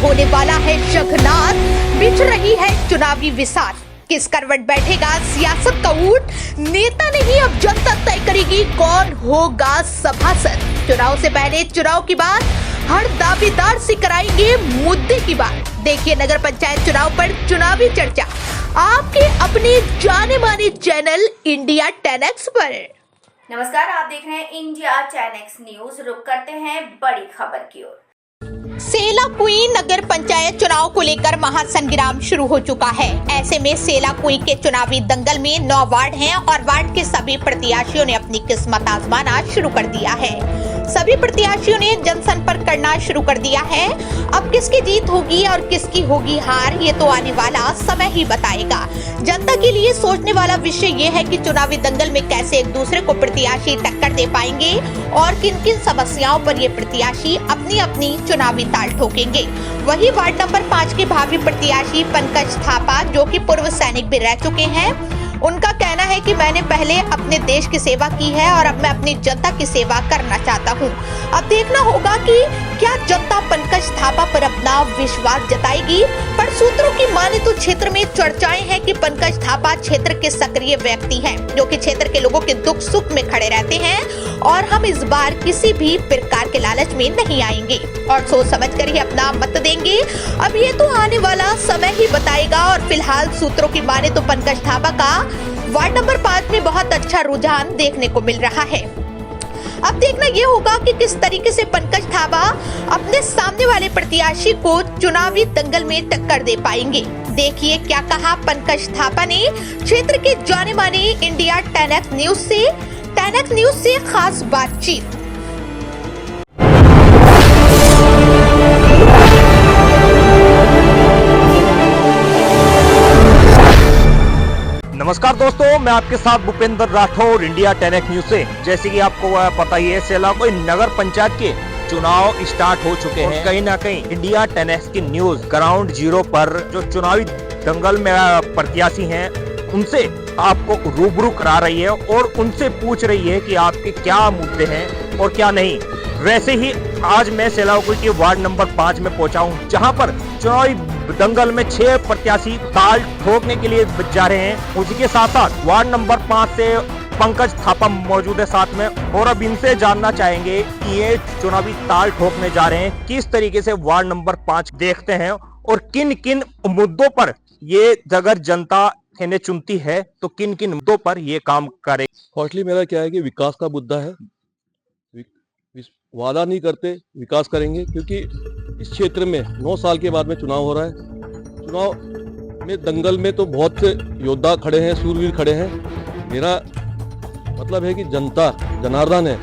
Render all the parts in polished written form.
होने वाला है शंखनाद, बिछ रही है चुनावी विसात। किस करवट बैठेगा सियासत का ऊंट, नेता नहीं अब जनता तय करेगी कौन होगा सभासद। चुनाव से पहले चुनाव की बात, हर दावेदार से कराएंगे मुद्दे की बात। देखिए नगर पंचायत चुनाव पर चुनावी चर्चा आपके अपने जाने माने चैनल इंडिया 10X पर। नमस्कार, आप देख रहे हैं इंडिया 10X न्यूज। रुक करते हैं बड़ी खबर की ओर। सेलाकुई नगर पंचायत चुनाव को लेकर महासंग्राम शुरू हो चुका है। ऐसे में सेलाकुई के चुनावी दंगल में 9 वार्ड हैं और वार्ड के सभी प्रत्याशियों ने अपनी किस्मत आजमाना शुरू कर दिया है। सभी प्रत्याशियों ने जनसंपर्क करना शुरू कर दिया है। अब किसकी जीत होगी और किसकी होगी हार, ये तो आने वाला समय ही बताएगा। जनता के लिए सोचने वाला विषय ये है कि चुनावी दंगल में कैसे एक दूसरे को प्रत्याशी टक्कर दे पाएंगे और किन किन समस्याओं पर ये प्रत्याशी अपनी अपनी चुनावी ताल ठोकेंगे। वही वार्ड नंबर 5 के भावी प्रत्याशी पंकज थापा, जो कि पूर्व सैनिक भी रह चुके हैं, उनका कहना है कि मैंने पहले अपने देश की सेवा की है और अब मैं अपनी जनता की सेवा करना चाहता हूं। अब देखना होगा कि क्या जनता पंकज थापा पर अपना विश्वास जताएगी। पर सूत्रों की माने तो क्षेत्र में चर्चाएं हैं कि पंकज थापा क्षेत्र के सक्रिय व्यक्ति हैं, जो कि क्षेत्र के लोगों के दुख सुख में खड़े रहते हैं और हम इस बार किसी भी प्रकार के लालच में नहीं आएंगे और सोच समझ कर ही अपना मत देंगे। अब ये तो आने वाला समय ही बताएगा। और फिलहाल सूत्रों की माने तो पंकज थापा का वार्ड नंबर 5 में बहुत अच्छा रुझान देखने को मिल रहा है। अब देखना ये होगा कि किस तरीके से पंकज थापा अपने सामने वाले प्रत्याशी को चुनावी दंगल में टक्कर दे पाएंगे। देखिए क्या कहा पंकज थापा ने क्षेत्र के जाने माने इंडिया 10X न्यूज से खास बातचीत। नमस्कार दोस्तों, मैं आपके साथ Bhupendra Rathore India 10X news से। जैसे कि आपको पता ही है, सेलाकुई नगर पंचायत के चुनाव स्टार्ट हो चुके हैं। कहीं ना कहीं इंडिया 10X की न्यूज ग्राउंड जीरो पर जो चुनावी दंगल में प्रत्याशी हैं, उनसे आपको रूबरू करा रही है और उनसे पूछ रही है कि आपके क्या मुद्दे हैं और क्या नहीं। वैसे ही आज मैं सेलाकुई के वार्ड नंबर 5 में पहुंचा हूं, जहां पर चुनावी दंगल में 6 प्रत्याशी ताल ठोकने के लिए जा रहे हैं। उसी के साथ साथ वार्ड नंबर 5 से पंकज थापा मौजूद है साथ में, और अब इनसे जानना चाहेंगे कि ये चुनावी ताल ठोकने जा रहे हैं किस तरीके से वार्ड नंबर 5 देखते हैं और किन किन मुद्दों पर ये अगर जनता इन्हें चुनती है तो किन किन मुद्दों पर ये काम करे। फर्स्टली मेरा क्या है कि विकास का मुद्दा है। वादा नहीं करते, विकास करेंगे, क्योंकि इस क्षेत्र में 9 साल के बाद में चुनाव हो रहा है। चुनाव में दंगल में तो बहुत से योद्धा खड़े हैं, सूरवीर खड़े हैं। मेरा मतलब है कि जनता जनार्दन है।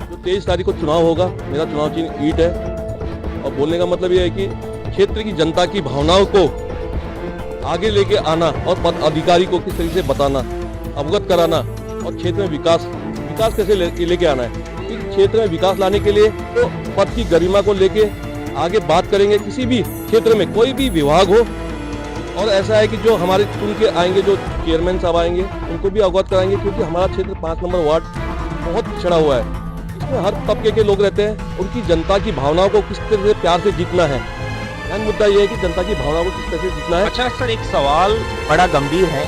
जो 23 तारीख को चुनाव होगा, मेरा चुनाव चिन्ह ईंट है। और बोलने का मतलब ये है कि क्षेत्र की जनता की भावनाओं को आगे लेके आना और पद अधिकारी को किस तरीके से बताना, अवगत कराना और क्षेत्र में विकास कैसे लेके आना है। क्षेत्र में विकास लाने के लिए तो पद की गरिमा को लेके आगे बात करेंगे। किसी भी क्षेत्र में कोई भी विभाग हो, और ऐसा है कि जो हमारे चुन के आएंगे, जो चेयरमैन साहब आएंगे, उनको भी अवगत कराएंगे, क्योंकि हमारा क्षेत्र 5 नंबर वार्ड बहुत पिछड़ा हुआ है। इसमें हर तबके के लोग रहते हैं। उनकी जनता की भावनाओं को किस तरह से प्यार से जीतना है। मुद्दा यह है कि जनता की भावनाओं को किस तरह से जीतना है। अच्छा सर, एक सवाल बड़ा गंभीर है।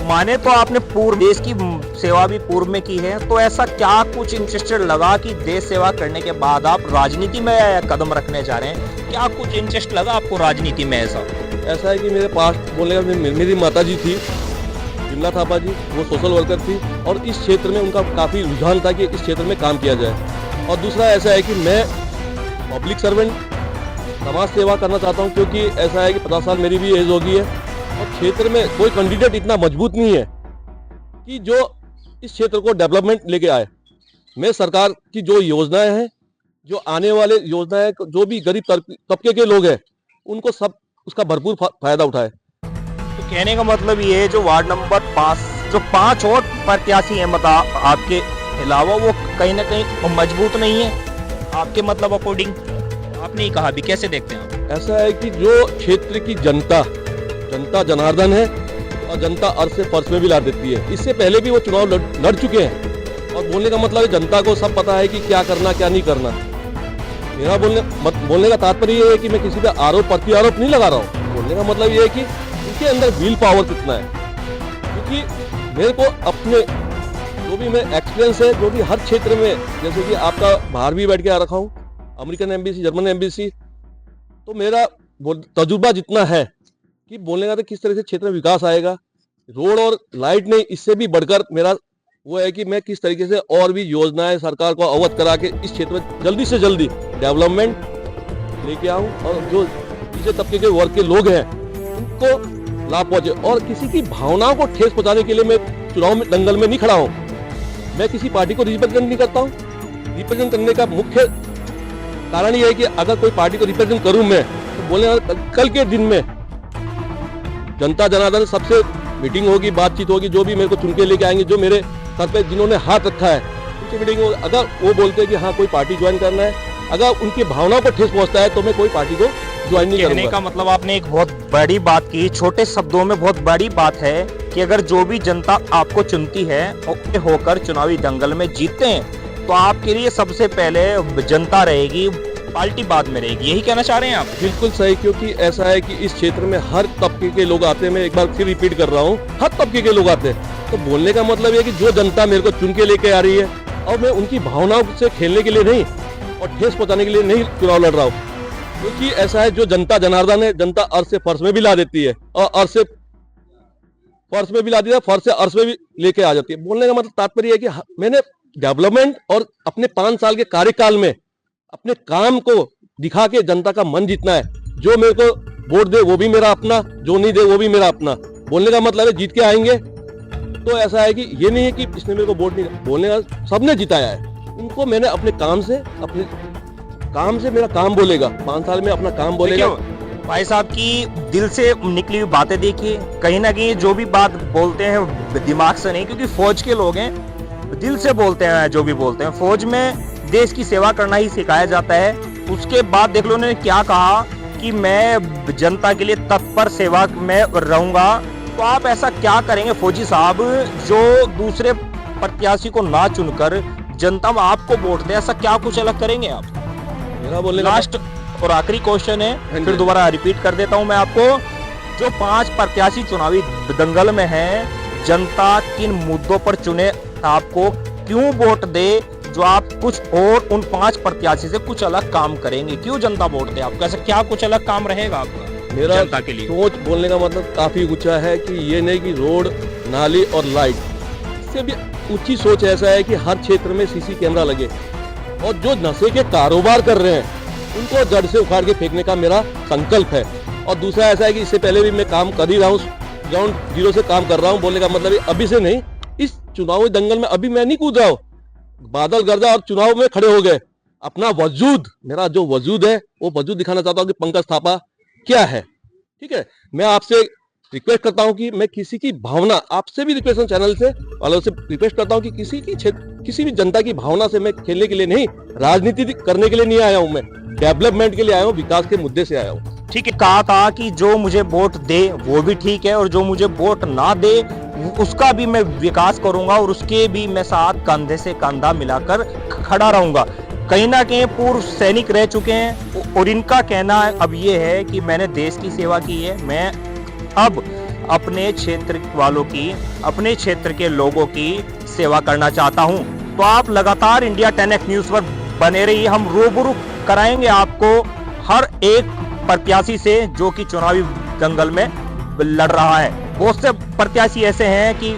माने तो आपने पूर्व देश की सेवा भी पूर्व में की है, तो ऐसा क्या कुछ इंटरेस्टेड लगा कि देश सेवा करने के बाद आप राजनीति में कदम रखने जा रहे हैं? क्या कुछ इंटरेस्ट लगा आपको राजनीति में? ऐसा है कि मेरे पास बोलने का, मेरी माता जी थी विमला थापा जी, वो सोशल वर्कर थी और इस क्षेत्र में उनका काफ़ी रुझान था कि इस क्षेत्र में काम किया जाए। और दूसरा ऐसा है कि मैं पब्लिक सर्वेंट, समाज सेवा करना चाहता हूँ, क्योंकि ऐसा है कि 50 साल मेरी भी एज हो गई है और क्षेत्र में कोई कैंडिडेट इतना मजबूत नहीं है कि जो इस क्षेत्र को डेवलपमेंट लेके आए। मैं सरकार की जो योजनाएं हैं, जो आने वाले योजनाएं, जो भी गरीब तबके के लोग हैं, उनको सब उसका भरपूर फायदा उठाए। तो कहने का मतलब ये है, जो वार्ड नंबर 5 जो 5 और प्रत्याशी हैं मतलब आपके अलावा, वो कहीं ना कहीं मजबूत नहीं है आपके मतलब अकॉर्डिंग? आपने ही कहा भी, कैसे देखते हैं? ऐसा है कि जो क्षेत्र की जनता जनार्दन है और जनता अर्थ से पर्स में भी ला देती है। इससे पहले भी वो चुनाव लड़ चुके हैं और बोलने का मतलब है जनता को सब पता है कि क्या करना क्या नहीं करना। मेरा बोलने का तात्पर्य ये है कि मैं किसी पे आरोप प्रत्यारोप नहीं लगा रहा हूँ। बोलने का मतलब ये है कि उनके अंदर विल पावर कितना है, क्योंकि मेरे को अपने जो भी मैं एक्सपीरियंस है, जो भी हर क्षेत्र में, जैसे कि आपका बाहर भी बैठ के आ रखा हूँ, अमेरिकन एम्बेसी, जर्मन एम्बेसी, तो मेरा तजुर्बा जितना है कि बोलने का तो किस तरह से क्षेत्र में विकास आएगा, रोड और लाइट नहीं, इससे भी बढ़कर मेरा वो है कि मैं किस तरीके से और भी योजनाएं सरकार को अवगत करा के इस क्षेत्र में जल्दी से जल्दी डेवलपमेंट लेके आऊं और जो निचले तबके के वर्ग के लोग हैं उनको लाभ पहुंचे। और किसी की भावनाओं को ठेस पहुंचाने के लिए मैं चुनाव में दंगल में नहीं खड़ा हूं। मैं किसी पार्टी को रिप्रेजेंट नहीं करता हूं। रिप्रेजेंट करने का मुख्य कारण यह है कि अगर कोई पार्टी को रिप्रेजेंट करूं मैं, तो बोले कल के दिन में जनता जनार्दन सबसे मीटिंग होगी, बातचीत होगी, जो भी मेरे को चुन के लेके आएंगे, जो मेरे सर पे जिन्होंने हाथ रखा है उनकी मीटिंग होगी। अगर वो बोलते हैं कि हाँ कोई पार्टी ज्वाइन करना है, अगर उनकी भावनाओं पर ठेस पहुंचता है तो मैं कोई पार्टी को ज्वाइन नहीं करूंगा। कहने का मतलब आपने एक बहुत बड़ी बात की, छोटे शब्दों में बहुत बड़ी बात है कि अगर जो भी जनता आपको चुनती है और होकर चुनावी दंगल में जीतते हैं तो आपके लिए सबसे पहले जनता रहेगी, पार्टी बाद में रहेगी। यही कहना चाह रहे हैं आप? बिल्कुल सही, क्योंकि ऐसा है कि इस क्षेत्र में हर तबके के लोग आते हैं। मैं एक बार फिर रिपीट कर रहा हूँ, हर तबके के लोग आते हैं। तो बोलने का मतलब ये कि जो जनता मेरे को चुन के लेके आ रही है और मैं उनकी भावनाओं से खेलने के लिए नहीं और ठेस पहुंचाने के लिए नहीं चुनाव लड़ रहा हूँ, क्योंकि ऐसा है जो जनता जनार्दन है, जनता अर्श से फर्श में भी ला देती है और अर्श से फर्श में भी ला देती है, फर्श से अर्श में भी लेके आ जाती है। बोलने का मतलब तात्पर्य है कि मैंने डेवलपमेंट और अपने 5 साल के कार्यकाल में अपने काम को दिखा के जनता का मन जीतना है। जो मेरे को वोट दे वो भी मेरा अपना, जो नहीं दे वो भी मेरा अपना। बोलने का मतलब है जीत के आएंगे तो ऐसा है कि ये नहीं है कि इसने मेरे को वोट नहीं, बोलने का सबने जिताया है। उनको मैंने अपने काम से मेरा काम बोलेगा, 5 साल में अपना काम बोलेगा। भाई साहब की दिल से निकली हुई बातें देखिए, कहीं ना कहीं जो भी बात बोलते हैं दिमाग से नहीं, क्योंकि फौज के लोग हैं, दिल से बोलते हैं जो भी बोलते हैं। फौज में देश की सेवा करना ही सिखाया जाता है। उसके बाद देख लो उन्होंने क्या कहा कि मैं जनता के लिए तत्पर सेवा में रहूंगा। तो आप ऐसा क्या करेंगे फौजी साहब जो दूसरे प्रत्याशी को ना चुनकर जनता में आपको वोट दे? ऐसा क्या कुछ अलग करेंगे आप? मेरा बोलने लास्ट और आखिरी क्वेश्चन है, फिर दोबारा रिपीट कर देता हूं मैं आपको। जो 5 प्रत्याशी चुनावी दंगल में हैं, जनता किन मुद्दों पर चुने, आपको क्यों वोट दे, जो आप कुछ और उन 5 प्रत्याशी से कुछ अलग काम करेंगे? क्यों जनता वोट दे आपको? ऐसा क्या कुछ अलग काम रहेगा आपका मेरा जनता के लिए? सोच बोलने का मतलब काफी ऊंचा है कि ये नहीं कि रोड, नाली और लाइट, इससे भी ऊंची सोच ऐसा है कि हर क्षेत्र में सीसी कैमरा लगे और जो नशे के कारोबार कर रहे हैं उनको जड़ से उखाड़ के फेंकने का मेरा संकल्प है। और दूसरा ऐसा है कि इससे पहले भी मैं काम कर ही रहा हूँ, ग्राउंड जीरो से काम कर रहा हूँ। बोलने का मतलब अभी से नहीं, इस चुनावी दंगल में अभी मैं नहीं कूद रहा हूँ। बादल गर्दा और चुनाव में खड़े हो गए, अपना वजूद, मेरा जो वजूद है वो वजूद दिखाना चाहता हूँ कि पंकज थापा क्या है। ठीक है, मैं आपसे रिक्वेस्ट करता हूं कि मैं किसी की भावना, आपसे भी रिक्वेस्ट चैनल से वालों से रिक्वेस्ट करता हूं कि किसी भी जनता की भावना से मैं खेलने के लिए नहीं, राजनीति करने के लिए नहीं आया हूं। मैं डेवलपमेंट के लिए आया हूं, विकास के मुद्दे से आया हूं। ठीक है, कहा था कि जो मुझे वोट दे वो भी ठीक है और जो मुझे वोट ना दे उसका भी मैं विकास करूंगा और उसके भी मैं साथ कंधे से कंधा मिलाकर खड़ा रहूंगा। कहीं ना कहीं पूर्व सैनिक रह चुके हैं और इनका कहना अब ये है कि मैंने देश की सेवा की है, मैं अब अपने क्षेत्र वालों की, अपने क्षेत्र के लोगों की सेवा करना चाहता हूं। तो आप लगातार इंडिया 10X न्यूज पर बने रहिए, हम रूबरू कराएंगे आपको हर एक प्रत्याशी से जो कि चुनावी दंगल में लड़ रहा है। बहुत से प्रत्याशी ऐसे हैं कि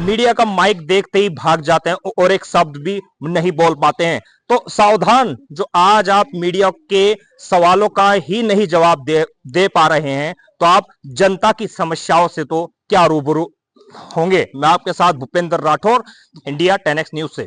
मीडिया का माइक देखते ही भाग जाते हैं और एक शब्द भी नहीं बोल पाते हैं। तो सावधान, जो आज आप मीडिया के सवालों का ही नहीं जवाब दे पा रहे हैं तो आप जनता की समस्याओं से तो क्या रूबरू होंगे। मैं आपके साथ Bhupendra Rathore, India 10X news से।